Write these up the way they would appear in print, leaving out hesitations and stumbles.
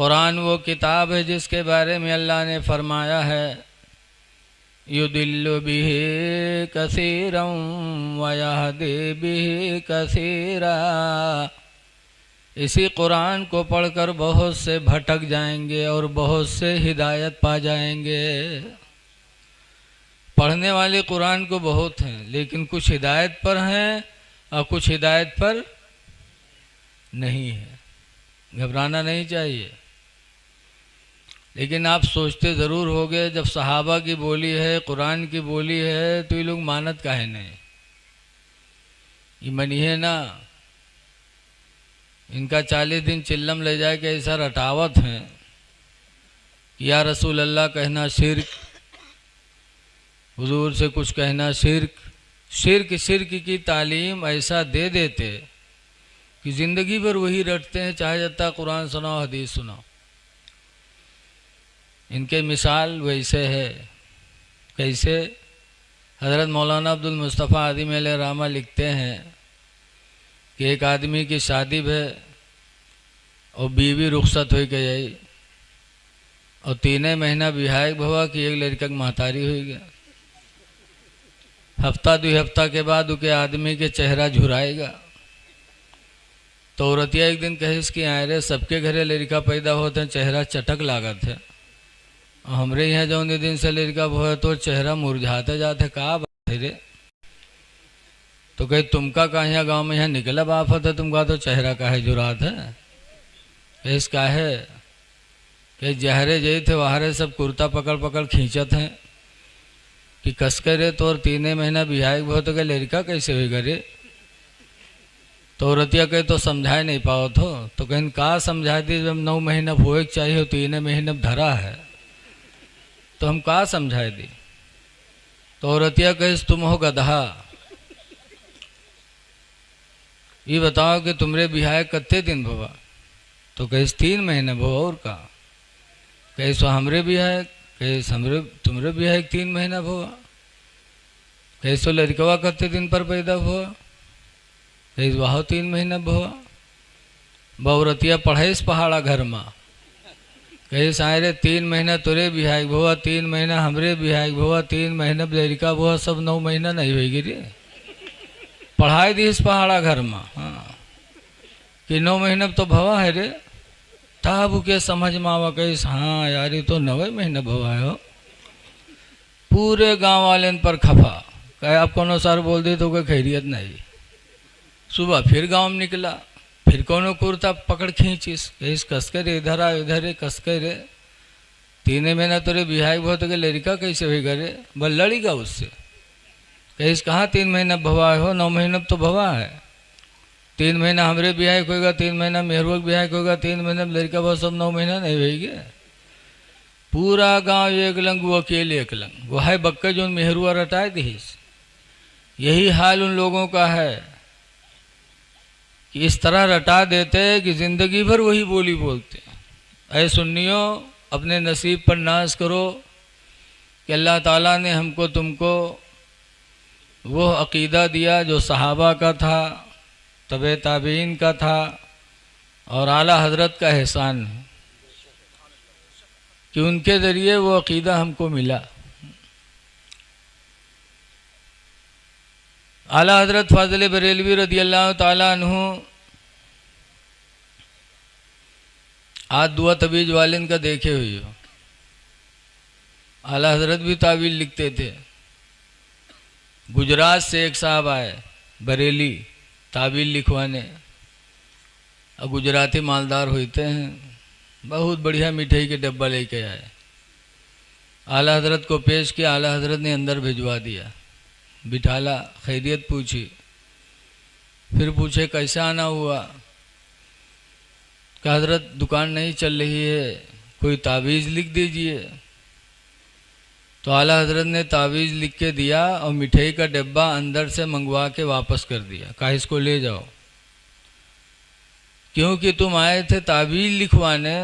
कुरान वो किताब है जिसके बारे में अल्लाह ने फरमाया है युदिल्लु बिही कसीरम व यहदी बिही कसीरा। इसी कुरान को पढ़कर बहुत से भटक जाएंगे और बहुत से हिदायत पा जाएंगे। पढ़ने वाले कुरान को बहुत हैं, लेकिन कुछ हिदायत पर हैं और कुछ हिदायत पर नहीं है। घबराना नहीं चाहिए। लेकिन आप सोचते ज़रूर होंगे जब सहाबा की बोली है, कुरान की बोली है, तो ये लोग मानत काहे नहीं? ये मनिए ना, इनका 40 दिन चिल्लम ले जाए के ऐसा रटावत है कि या रसूल अल्लाह कहना शिर्क, हुजूर से कुछ कहना शिर्क, शिर्क शिर्क की तालीम ऐसा दे देते कि ज़िंदगी भर वही रटते हैं, चाहे जत्ता कुरान सुनाओ हदीस सुनाओ। इनके मिसाल वैसे है। कैसे? हज़रत मौलाना अब्दुल मुस्तफ़ा आदिम अलैहिर्रहमा लिखते हैं कि एक आदमी की शादी है और बीवी रुखसत हो गई और 3 महीना विहायक भवा कि एक लड़का की महतारी हो गया। हफ्ता 2 हफ्ता के बाद उनके आदमी के चेहरा झुराएगा। तो औरतिया एक दिन कहे इसकी आए रे सबके घरे लड़का पैदा होते हैं, चेहरा चटक लागत है, और हमरे यहाँ जो दिन से लड़का हुआ तो चेहरा मुरझाते जाते, कहा बात है रे? तो कहे तुमका कहा यहाँ गाँव में यहाँ निकला आफत है, तुमका तो चेहरा काहे जुरात है? इसका है कि जहरे जई थे वहारे सब कुर्ता पकड़ पकड़ खींचत हैं कि कस करे तो और 3 महीना बिहाई बहुत तो लड़का कैसे हुई करे? तो औरतिया कहे तो समझाए नहीं पाओ तो कहीं कहा समझाए दी, जब 9 महीना होए चाहिए 3 महीना धरा है तो हम कहा समझाए दी? तो औरतिया कहे तुम हो गधा, ये बताओ कि तुमरे बिहाय कत्ते दिन भवा? तो कहे 3 महीने भवा। और का कहे सो हमरे बिहाय, कहे हमरे तुमरे बिहाय 3 महीना भवा। कहे सो लड़कवा कत्ते दिन पर पैदा हुआ? कहे वाह 3 महीना भवा। बहुरतिया पढ़े पहाड़ा घर में, कहे सारे 3 महीना तुरे बिहाय भवा, 3 महीना हमरे बिहाय भवा, 3 महीना लड़का भवा, सब 9 महीना नहीं होगी रे। पढ़ाई दी इस पहाड़ा घर में, हाँ कि 9 महीना तो भवा है रे। तब के समझ में आवा कही हाँ यार ये तो 9 महीना भवा है हो। पूरे गांव वाले पर खफा, कहे आप कोनो सार बोल दे तो कोई खैरियत नहीं। सुबह फिर गांव में निकला, फिर कोनो कुर्ता पकड़ खींचिस, कहीस कसकर इधर आ इधर कसकर 3 महीना तुरे बिहाई बहुत के लड़का कैसे हुई करे? बल लड़ीगा उससे। कहीस कहाँ 3 महीना भवा हो? 9 महीना तो भवा है। 3 महीना हमरे बिहाई होगा, 3 महीना मेहरुआ बिहाई होगा, 3 महीना लड़का बहुत सब 9 महीना नहीं होगी। पूरा गांव एक लंग, वो अकेले एक लंग, वो है बक्का जो मेहरुआ रटाए दीस। यही हाल उन लोगों का है कि इस तरह रटा देते हैं कि ज़िंदगी भर वही बोली बोलते हैं। ऐ सुन्नियों, अपने नसीब पर नाज करो कि अल्लाह ताला ने हमको तुमको वो अक़ीदा दिया जो सहाबा का था, तबे ताबीन का था और आला हज़रत का एहसान है कि उनके ज़रिए वो अक़ीदा हमको मिला। आला हज़रत फ़ाज़िल बरेलवी रदियल्लाहु ताला अन्हु आज दुआ तबीज वालिन का देखे हुई हो। आला हज़रत भी तावील लिखते थे। गुजरात से एक साहब आए बरेली तावील लिखवाने, और गुजराती मालदार होते हैं, बहुत बढ़िया मिठाई के डब्बा लेके आए। आला हज़रत को पेश किया, आला हज़रत ने अंदर भिजवा दिया, बिठाला, खैरियत पूछी, फिर पूछे कैसा आना हुआ? कि हज़रत दुकान नहीं चल रही है, कोई तावीज़ लिख दीजिए। तो आला हज़रत ने तावीज़ लिख के दिया और मिठाई का डब्बा अंदर से मंगवा के वापस कर दिया, कहा इसको ले जाओ, क्योंकि तुम आए थे तावीज़ लिखवाने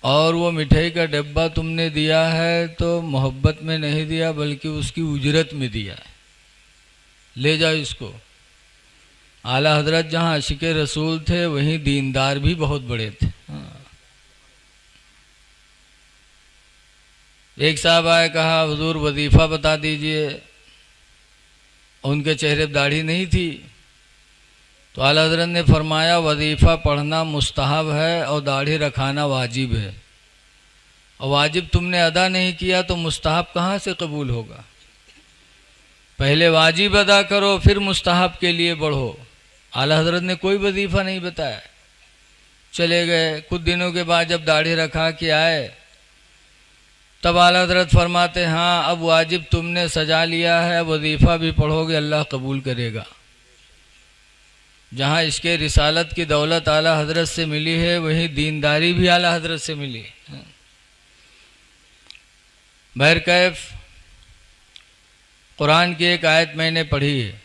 और वो मिठाई का डब्बा तुमने दिया है तो मोहब्बत में नहीं दिया बल्कि उसकी उजरत में दिया है, ले जाओ इसको। आला हज़रत जहाँ आशिक़े रसूल थे वहीं दीनदार भी बहुत बड़े थे। हाँ। एक साहब आए, कहा हुजूर वजीफ़ा बता दीजिए। उनके चेहरे पर दाढ़ी नहीं थी, तो आला हज़रत ने फरमाया वजीफ़ा पढ़ना मुस्तहब है और दाढ़ी रखाना वाजिब है, और वाजिब तुमने अदा नहीं किया तो मुस्तहब कहाँ से कबूल होगा। पहले वाजिब अदा करो फिर मुस्तहब के लिए बढ़ो। आला हज़रत ने कोई वजीफ़ा नहीं बताया, चले गए। कुछ दिनों के बाद जब दाढ़ी रखा के आए, तब आला हज़रत फरमाते हाँ अब वाजिब तुमने सजा लिया है, वजीफ़ा भी पढ़ोगे अल्लाह कबूल करेगा। जहाँ इसके रिसालत की दौलत आला हज़रत से मिली है, वहीं दीनदारी भी आला हज़रत से मिली। बहरकैफ कुरान की एक आयत मैंने पढ़ी है,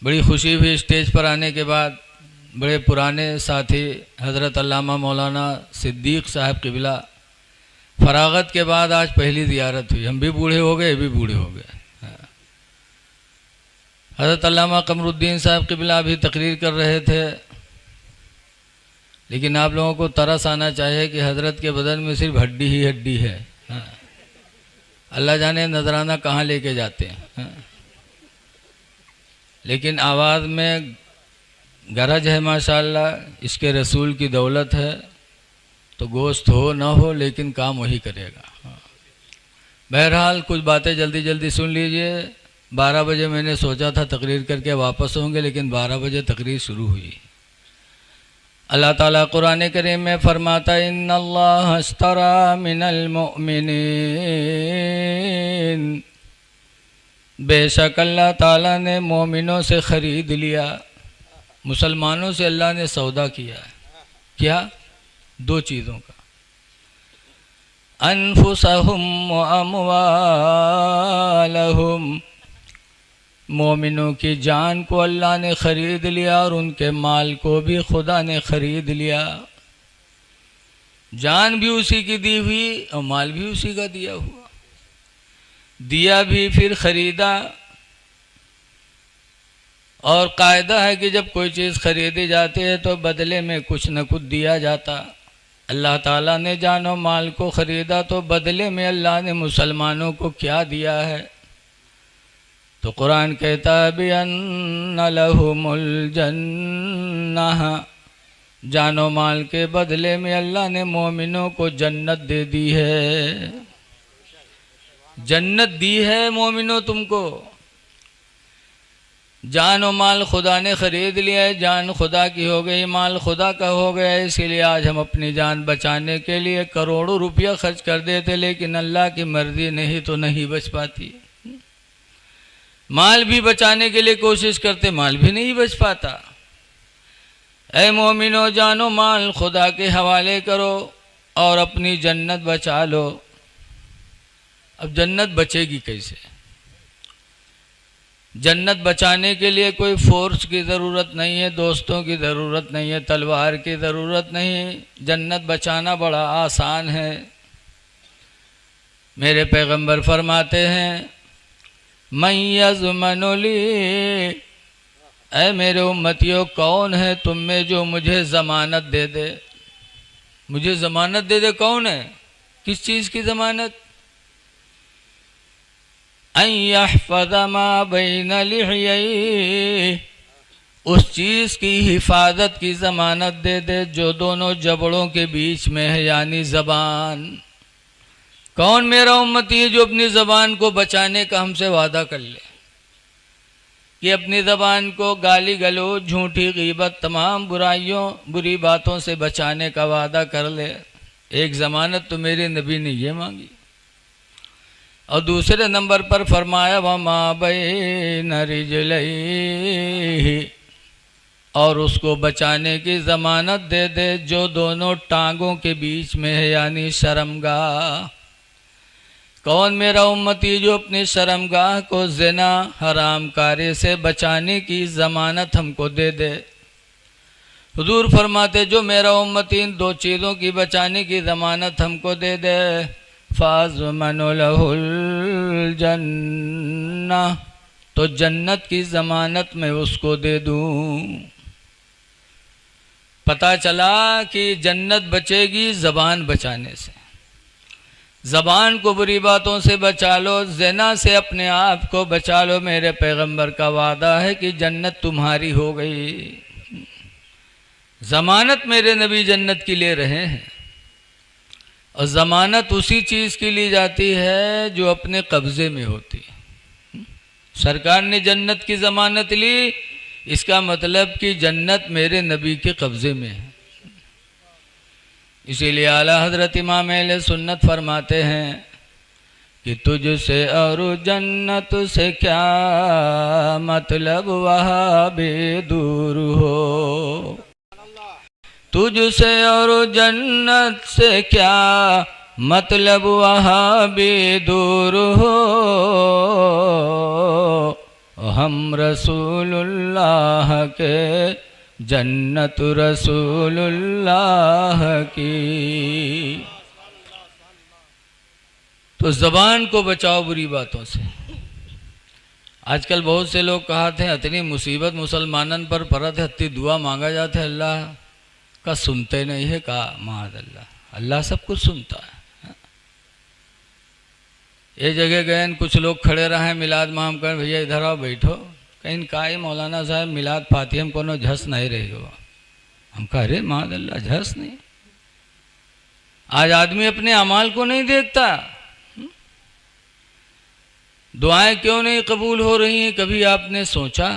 बड़ी खुशी हुई। स्टेज पर आने के बाद बड़े पुराने साथी हज़रत अल्लामा मौलाना सिद्दीक़ साहब क़िबला, फरागत के बाद आज पहली ज़ियारत हुई। हम भी बूढ़े हो गए, ये भी बूढ़े हो गए। हज़रत अल्लामा कमरुद्दीन साहब क़िबला भी तकरीर कर रहे थे, लेकिन आप लोगों को तरस आना चाहिए कि हज़रत के बदन में सिर्फ हड्डी ही हड्डी है। अल्लाह जाने नजराना कहाँ लेके जाते हैं। लेकिन आवाज़ में गरज है माशाअल्लाह, इसके रसूल की दौलत है। तो गोश्त हो ना हो लेकिन काम वही करेगा। बहरहाल कुछ बातें जल्दी जल्दी सुन लीजिए। 12 बजे मैंने सोचा था तकरीर करके वापस होंगे, लेकिन 12 बजे तकरीर शुरू हुई। अल्लाह ताला कुरान करीम में फरमाता इन्नल्लाह अश्तरा मिनल मुमिनीन, बेशक अल्लाह ताला ने मोमिनों से ख़रीद लिया, मुसलमानों से अल्लाह ने सौदा किया। क्या? 2 चीज़ों का, अनफुसहुम व अमवालहुम, मोमिनों की जान को अल्लाह ने ख़रीद लिया और उनके माल को भी खुदा ने ख़रीद लिया। जान भी उसी की दी हुई और माल भी उसी का दिया हुआ। दिया भी फिर ख़रीदा, और कायदा है कि जब कोई चीज़ ख़रीदी जाती है तो बदले में कुछ न कुछ दिया जाता। अल्लाह ताला ने जानो माल को ख़रीदा, तो बदले में अल्लाह ने मुसलमानों को क्या दिया है? तो कुरान कहता है बिअन्न लहुमुल जन्नह, जानो माल के बदले में अल्लाह ने मोमिनों को जन्नत दे दी है। जन्नत दी है मोमिनों तुमको। जान और माल खुदा ने ख़रीद लिया है, जान खुदा की हो गई, माल खुदा का हो गया। इसीलिए आज हम अपनी जान बचाने के लिए करोड़ों रुपया खर्च कर देते, लेकिन अल्लाह की मर्ज़ी नहीं तो नहीं बच पाती। माल भी बचाने के लिए कोशिश करते, माल भी नहीं बच पाता। ऐ मोमिनो, जानो माल खुदा के हवाले करो और अपनी जन्नत बचा लो। अब जन्नत बचेगी कैसे? जन्नत बचाने के लिए कोई फोर्स की ज़रूरत नहीं है, दोस्तों की ज़रूरत नहीं है, तलवार की ज़रूरत नहीं। जन्नत बचाना बड़ा आसान है। मेरे पैगंबर फरमाते हैं मन यज़मनु ली, ऐ मेरे उम्मतियों कौन है तुम में जो मुझे ज़मानत दे दे? मुझे ज़मानत दे दे कौन है? किस चीज़ की ज़मानत? अन यहफ़ज़ मा बैन लिह्यैहि, उस चीज़ की हिफाजत की ज़मानत दे दे जो दोनों जबड़ों के बीच में है, यानी ज़बान। कौन मेरा उम्मती है जो अपनी ज़बान को बचाने का हमसे वादा कर ले कि अपनी ज़बान को गाली गलौज, झूठी ग़ीबत, तमाम बुराइयों, बुरी बातों से बचाने का वादा कर ले। एक ज़मानत तो मेरे नबी ने ये मांगी। और दूसरे नंबर पर फरमाया वमा बैन रिजलैहि, और उसको बचाने की ज़मानत दे दे जो दोनों टांगों के बीच में है, यानी शर्मगाह। कौन मेरा उम्मती जो अपनी शर्मगाह को ज़िना, हराम कारी से बचाने की ज़मानत हमको दे दे। हुजूर फरमाते जो मेरा उम्मती इन 2 चीज़ों की बचाने की ज़मानत हमको दे दे, फ़ाज़मनु लहुल जन्नह, तो जन्नत की ज़मानत मैं उसको दे दूँ। पता चला कि जन्नत बचेगी ज़बान बचाने से। ज़बान को बुरी बातों से बचा लो, ज़िना से अपने आप को बचा लो। मेरे पैगंबर का वादा है कि जन्नत तुम्हारी हो गई। ज़मानत मेरे नबी जन्नत की ले रहे हैं, और ज़मानत उसी चीज़ की ली जाती है जो अपने कब्ज़े में होती है। सरकार ने जन्नत की ज़मानत ली, इसका मतलब कि जन्नत मेरे नबी के कब्ज़े में है। इसीलिए आला हज़रत इमाम अहले सुन्नत फरमाते हैं कि तुझसे और जन्नत से क्या मतलब वहाँ भी दूर हो, तुझसे और जन्नत से क्या मतलब वहाँ भी दूर हो, हम रसूलुल्लाह के जन्नत रसूलुल्लाह की। तो ज़बान को बचाओ बुरी बातों से। आजकल बहुत से लोग कहते हैं इतनी मुसीबत मुसलमानन पर परत है, इतनी दुआ मांगा जाता है, अल्लाह का सुनते नहीं है। का माद अल्लाह, अल्लाह सब कुछ सुनता है। ये जगह गए, कुछ लोग खड़े रहे मिलाद में, हम कहें भैया इधर आओ बैठो, कहीं का ही मौलाना साहब मिलाद फाती हम कोनो झस नहीं रहेगा। हम कह अरे माद अल्लाह झस नहीं। आज आदमी अपने अमाल को नहीं देखता। दुआएं क्यों नहीं कबूल हो रही हैं, कभी आपने सोचा?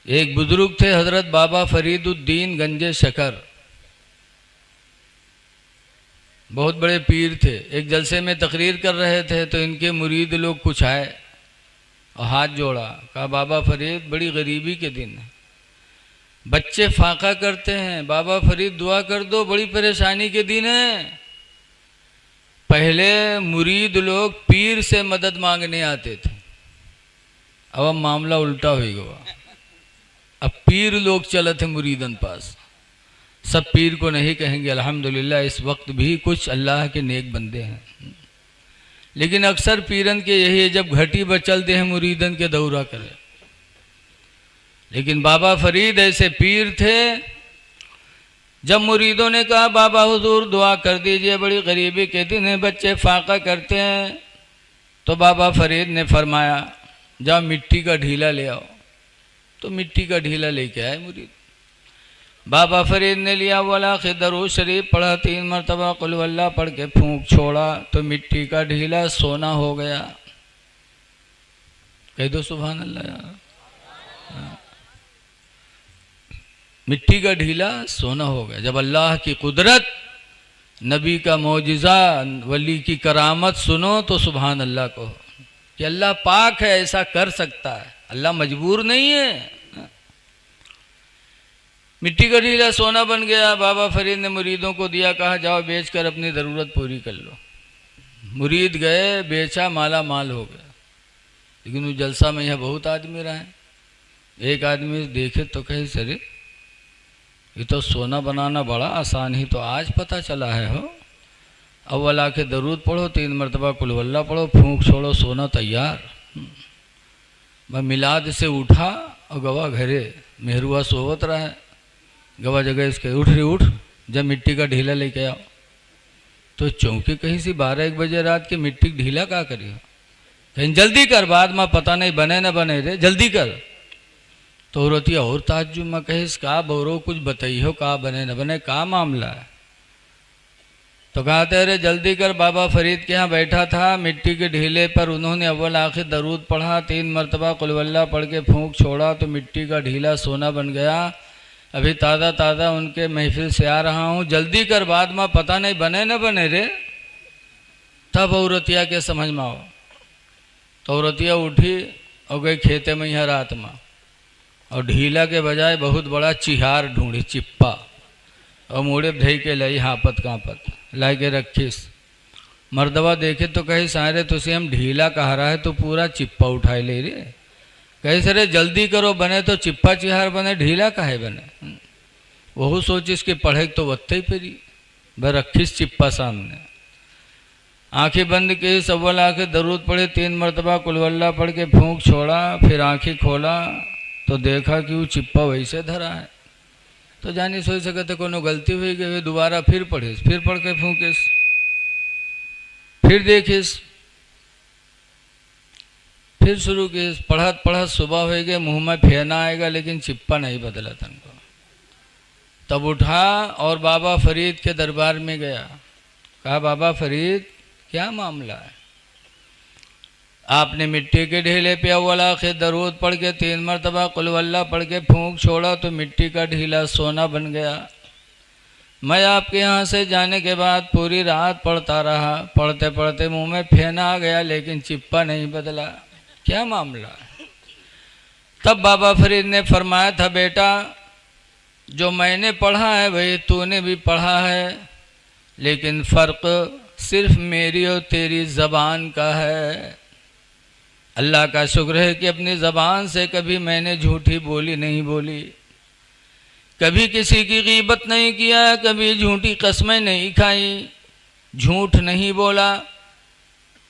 एक बुजुर्ग थे हजरत बाबा फरीदुद्दीन गंजे शकर, बहुत बड़े पीर थे। एक जलसे में तकरीर कर रहे थे तो इनके मुरीद लोग कुछ आए और हाथ जोड़ा, कहा बाबा फरीद बड़ी गरीबी के दिन है, बच्चे फाका करते हैं, बाबा फरीद दुआ कर दो, बड़ी परेशानी के दिन है। पहले मुरीद लोग पीर से मदद मांगने आते थे, अब मामला उल्टा हो गया। अब पीर लोग चले थे मुरीदन पास। सब पीर को नहीं कहेंगे, अल्हम्दुलिल्लाह इस वक्त भी कुछ अल्लाह के नेक बंदे हैं, लेकिन अक्सर पीरन के यही है जब घटी बचलते हैं मुरीदन के दौरा करे। लेकिन बाबा फरीद ऐसे पीर थे, जब मुरीदों ने कहा बाबा हुजूर दुआ कर दीजिए, बड़ी गरीबी के दिन है, बच्चे फाका करते हैं, तो बाबा फरीद ने फरमाया जाओ मिट्टी का ढीला ले आओ। तो मिट्टी का ढीला लेके आए मुरीद। बाबा फरीद ने लिया, वाला दरूद शरीफ पढ़ा, 3 मरतबा कुल वल्लाह पढ़ के फूंक छोड़ा, तो मिट्टी का ढीला सोना हो गया। कह दो सुभान अल्लाह यार। मिट्टी का ढीला सोना हो गया। जब अल्लाह की कुदरत, नबी का मौजिज़ा, वली की करामत सुनो तो सुभान अल्लाह को, कि अल्लाह पाक है, ऐसा कर सकता है, अल्लाह मजबूर नहीं है। मिट्टी का ढीला सोना बन गया। बाबा फरीद ने मुरीदों को दिया, कहा जाओ बेचकर अपनी ज़रूरत पूरी कर लो। मुरीद गए, बेचा, माला माल हो गया। लेकिन उस जलसा में यहाँ बहुत आदमी रहे। एक आदमी देखे तो कहे सरे ये तो सोना बनाना बड़ा आसान ही तो आज पता चला है हो। अव्वल आके दरूद पढ़ो, 3 मरतबा कुल वल्लाह पढ़ो, फूंक छोड़ो, सोना तैयार। मैं मिलाद से उठा और गवा घरे मेहरुआ सोवत रहा है। गवा जगह इसके उठ रही उठ, जब मिट्टी का ढीला लेके आओ। तो चौंकी कहीं सी 12-1 बजे रात के मिट्टी ढीला का करियो, कहीं जल्दी कर, बाद में पता नहीं बने न बने रे, जल्दी कर। तो औरतिया और ताज्जुब में कहिस का बोरो कुछ बताइयो, का बने न बने, का मामला है? तो कहते अरे जल्दी कर। बाबा फरीद के यहाँ बैठा था, मिट्टी के ढीले पर उन्होंने अव्वल आखिर दरूद पढ़ा, 3 मरतबा कुल वल्लाह पढ़ के फूंक छोड़ा, तो मिट्टी का ढीला सोना बन गया। अभी ताज़ा ताज़ा उनके महफिल से आ रहा हूँ, जल्दी कर, बाद में पता नहीं बने न बने रे। तब औरतिया के समझ में आओ। तो औरतिया उठी और गई खेते में यहाँ रात में, और ढीला के बजाय बहुत बड़ा चिहार ढूंढी, चिप्पा, और मुड़े धई के लाई, हापत कांपत ला के रखीस। मर्दवा देखे तो कही सारे तुझे हम ढीला कह रहा है, तो पूरा चिप्पा उठाए ले रे। कही सरे जल्दी करो, बने तो चिप्पा चिहार बने, ढीला काहे बने। वह सोचिस कि पढ़े तो वत्ते ही पेरी, ब रखीस चिप्पा सामने। आंखें बंद की, सव्वल आंखें दरूद पढ़े, 3 मरतबा कुल वल्लाह पढ़ के फूंक छोड़ा, फिर आंखें खोला तो देखा कि वो चिप्पा वैसे धरा है। तो जानी सोच सकते कोनो गलती हुई कि दोबारा फिर पढ़े, फिर पढ़ के फूंकेस, फिर देखिए, फिर शुरू की, पढ़त पढ़त सुबह हो गए, मुंह में फेना आएगा लेकिन चिप्पा नहीं बदला तनको। तब उठा और बाबा फरीद के दरबार में गया। कहा, बाबा फरीद क्या मामला है? आपने मिट्टी के ढीले पे अव्वल आखिर दरूद पढ़ के 3 मरतबा कुल वल्लाह पढ़ के फूंक छोड़ा तो मिट्टी का ढीला सोना बन गया। मैं आपके यहाँ से जाने के बाद पूरी रात पढ़ता रहा, पढ़ते पढ़ते मुंह में फेना आ गया लेकिन चिप्पा नहीं बदला, क्या मामला? तब बाबा फरीद ने फरमाया था, बेटा जो मैंने पढ़ा है वही तूने भी पढ़ा है, लेकिन फ़र्क सिर्फ मेरी और तेरी ज़बान का है। अल्लाह का शुक्र है कि अपनी ज़बान से कभी मैंने झूठी बोली नहीं बोली, कभी किसी की गीबत नहीं किया, कभी झूठी कस्में नहीं खाई, झूठ नहीं बोला।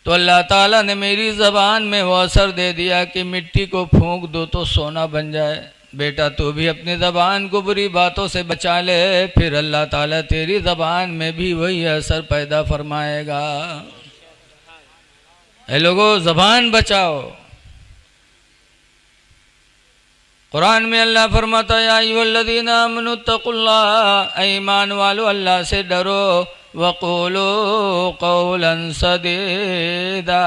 तो अल्लाह ताला ने मेरी ज़बान में वो असर दे दिया कि मिट्टी को फूंक दो तो सोना बन जाए। बेटा तू भी अपनी ज़बान को बुरी बातों से बचा ले, फिर अल्लाह ताला तेरी ज़बान में भी वही असर पैदा फरमाएगा। ऐ लोगों, ज़बान बचाओ। कुरान में अल्लाह फरमाता है, या अय्युहल्लज़ीना आमनू तक़ुल्लाह, ईमान वालो अल्लाह से डरो, वक़ूलू क़ौलन सदीदा,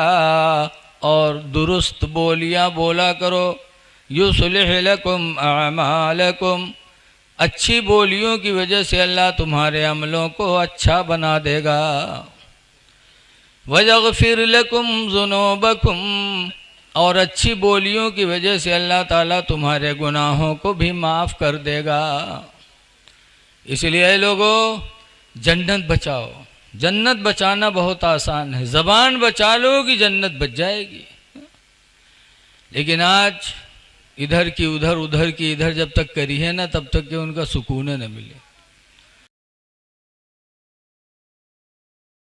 और दुरुस्त बोलियाँ बोला करो। युस्लिह लकुम अमालकुम, अच्छी बोलियों की वजह से अल्लाह तुम्हारे अमलों को अच्छा बना देगा। वयग़फ़िर लकुम ज़ुनूबकुम, और अच्छी बोलियों की वजह से अल्लाह ताला तुम्हारे गुनाहों को भी माफ़ कर देगा। इसलिए लोगों, जन्नत बचाओ। जन्नत बचाना बहुत आसान है, ज़बान बचा लो कि जन्नत बच जाएगी। लेकिन आज इधर की उधर, उधर की इधर जब तक करी है ना, तब तक कि उनका सुकून न मिले।